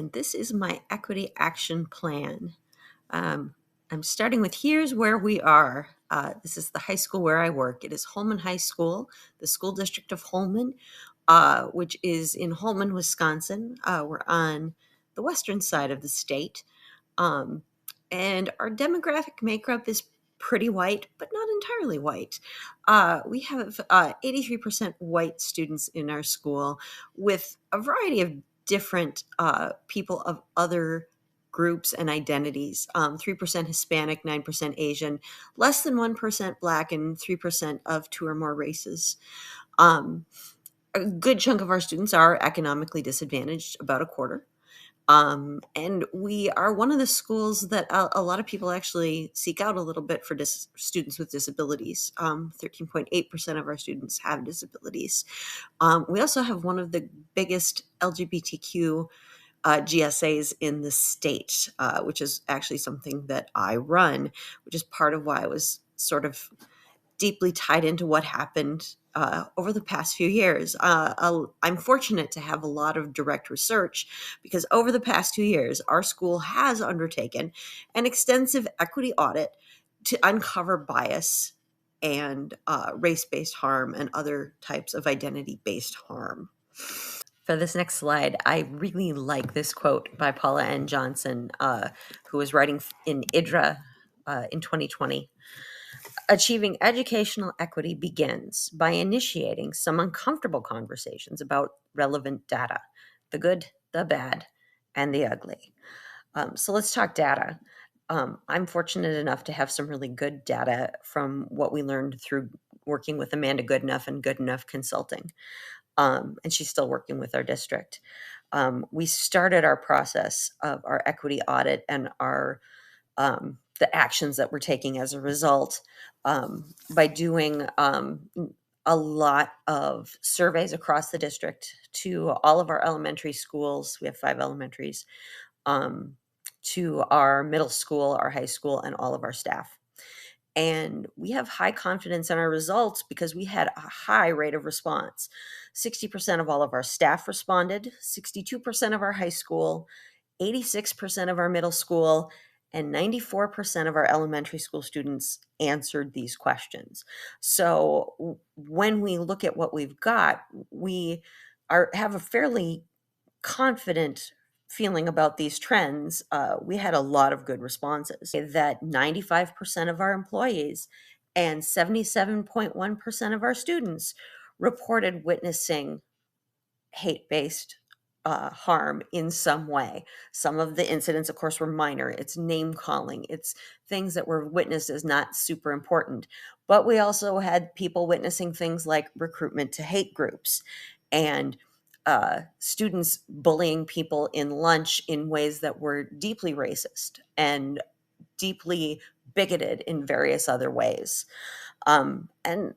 and this is my equity action plan. I'm starting with here's where we are. This is the high school where I work. It is Holman High School, the school district of Holman, which is in Holman, Wisconsin. We're on the western side of the state. Um, and our demographic makeup is pretty white, but not entirely white. We have 83% white students in our school with a variety of different people of other groups and identities. 3% Hispanic, 9% Asian, less than 1% Black, and 3% of two or more races. A good chunk of our students are economically disadvantaged, about a quarter. And we are one of the schools that a lot of people actually seek out a little bit for students with disabilities. 13.8% of our students have disabilities. We also have one of the biggest LGBTQ GSAs in the state, which is actually something that I run, which is part of why I was sort of deeply tied into what happened over the past few years. I'm fortunate to have a lot of direct research because over the past 2 years, our school has undertaken an extensive equity audit to uncover bias and race-based harm and other types of identity-based harm. For this next slide, I really like this quote by Paula N. Johnson, who was writing in IDRA in 2020. Achieving educational equity begins by initiating some uncomfortable conversations about relevant data, the good, the bad, and the ugly. So let's talk data. I'm fortunate enough to have some really good data from what we learned through working with Amanda Goodenough and Goodenough Consulting. And she's still working with our district. We started our process of our equity audit and our the actions that we're taking as a result by doing a lot of surveys across the district to all of our elementary schools. We have 5 elementaries, to our middle school, our high school, and all of our staff. And we have high confidence in our results because we had a high rate of response. 60% of all of our staff responded, 62% of our high school, 86% of our middle school, and 94% of our elementary school students answered these questions. So when we look at what we've got, we have a fairly confident feeling about these trends. We had a lot of good responses. That 95% of our employees and 77.1% of our students reported witnessing hate-based harm in some way. Some of the incidents, of course, were minor. It's name calling. It's things that were witnessed as not super important. But we also had people witnessing things like recruitment to hate groups and students bullying people in lunch in ways that were deeply racist and deeply bigoted in various other ways. And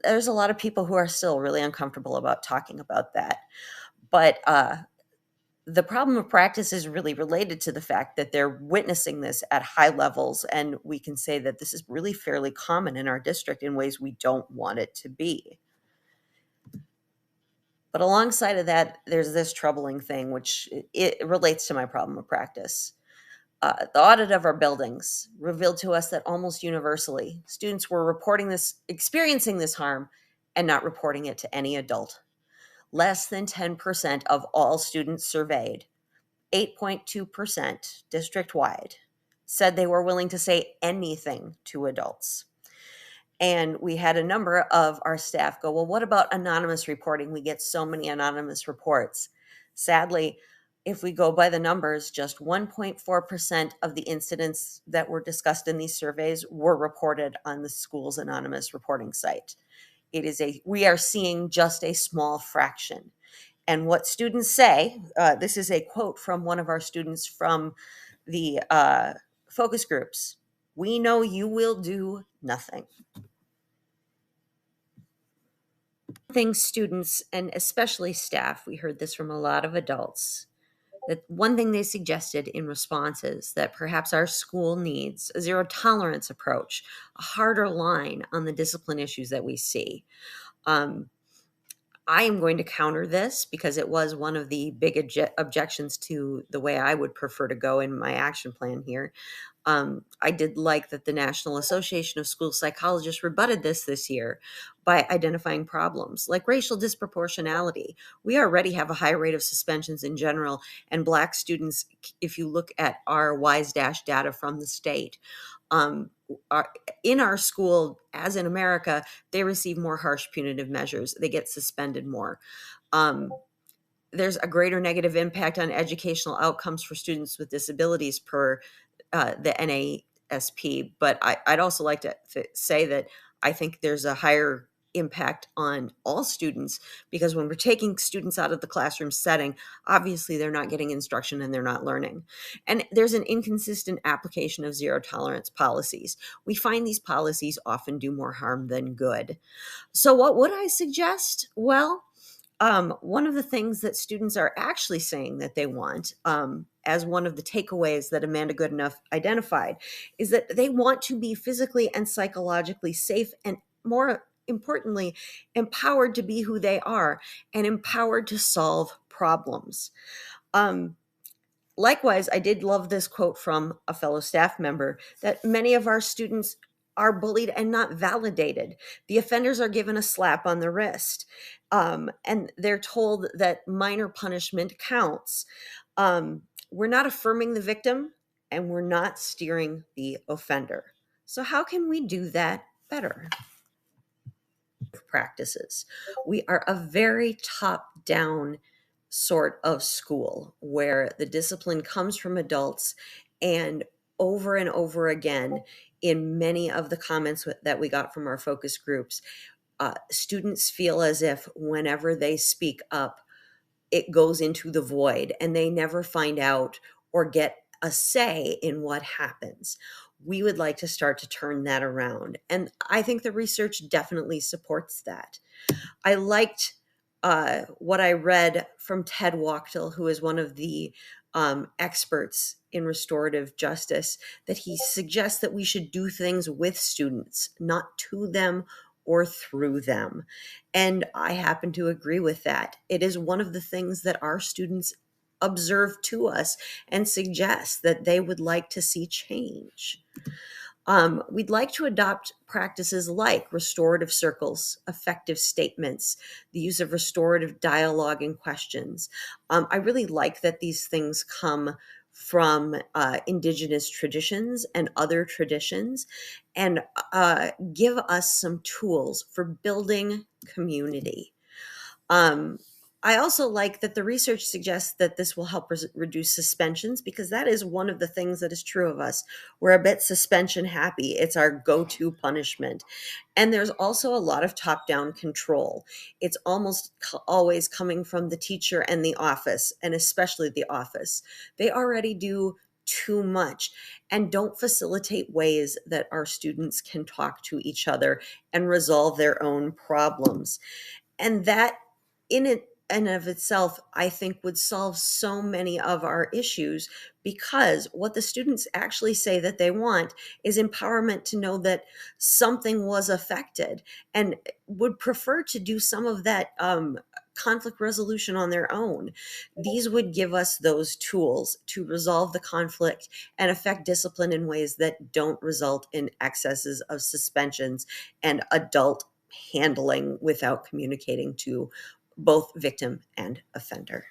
there's a lot of people who are still really uncomfortable about talking about that. But the problem of practice is really related to the fact that they're witnessing this at high levels. And we can say that this is really fairly common in our district in ways we don't want it to be. But alongside of that, there's this troubling thing, which it relates to my problem of practice. The audit of our buildings revealed to us that almost universally, students were reporting this, experiencing this harm, and not reporting it to any adult. Less than 10% of all students surveyed, 8.2% district-wide, said they were willing to say anything to adults. And we had a number of our staff go, well, what about anonymous reporting? We get so many anonymous reports. Sadly, if we go by the numbers, just 1.4% of the incidents that were discussed in these surveys were reported on the school's anonymous reporting site. We are seeing just a small fraction. And what students say, this is a quote from one of our students from the focus groups: "We know you will do nothing." Things students, and especially staff, we heard this from a lot of adults, that one thing they suggested in response is that perhaps our school needs a zero tolerance approach, a harder line on the discipline issues that we see. I am going to counter this because it was one of the big objections to the way I would prefer to go in my action plan here. I did like that the National Association of School Psychologists rebutted this year by identifying problems like racial disproportionality. We already have a high rate of suspensions in general, and Black students, if you look at our WISE Dash data from the state, um, are, in our school, as in America, they receive more harsh punitive measures. They get suspended more. Um, there's a greater negative impact on educational outcomes for students with disabilities per the NASP. But I'd also like to say that I think there's a higher impact on all students, because when we're taking students out of the classroom setting, obviously they're not getting instruction and they're not learning. And there's an inconsistent application of zero tolerance policies. We find these policies often do more harm than good. So what would I suggest? Well, one of the things that students are actually saying that they want, as one of the takeaways that Amanda Goodenough identified, is that they want to be physically and psychologically safe, and more importantly, empowered to be who they are and empowered to solve problems. Um, Likewise, I did love this quote from a fellow staff member that many of our students are bullied and not validated. The offenders are given a slap on the wrist, and they're told that minor punishment counts. We're not affirming the victim, and we're not steering the offender. So, how can we do that better? Practices. We are a very top down sort of school where the discipline comes from adults, and over again, in many of the comments that we got from our focus groups, students feel as if whenever they speak up, it goes into the void and they never find out or get a say in what happens. We would like to start to turn that around. And I think the research definitely supports that. I liked what I read from Ted Wachtel, who is one of the experts in restorative justice, that he suggests that we should do things with students, not to them or through them. And I happen to agree with that. It is one of the things that our students observe to us and suggest that they would like to see change. We'd like to adopt practices like restorative circles, effective statements, the use of restorative dialogue and questions. I really like that these things come from indigenous traditions and other traditions, and give us some tools for building community. Um, I also like that the research suggests that this will help reduce suspensions, because that is one of the things that is true of us. We're a bit suspension happy. It's our go-to punishment. And there's also a lot of top-down control. It's almost always coming from the teacher and the office, and especially the office. They already do too much and don't facilitate ways that our students can talk to each other and resolve their own problems. And that in it and of itself, I think, would solve so many of our issues, because what the students actually say that they want is empowerment to know that something was affected, and would prefer to do some of that conflict resolution on their own. These would give us those tools to resolve the conflict and affect discipline in ways that don't result in excesses of suspensions and adult handling without communicating to both victim and offender.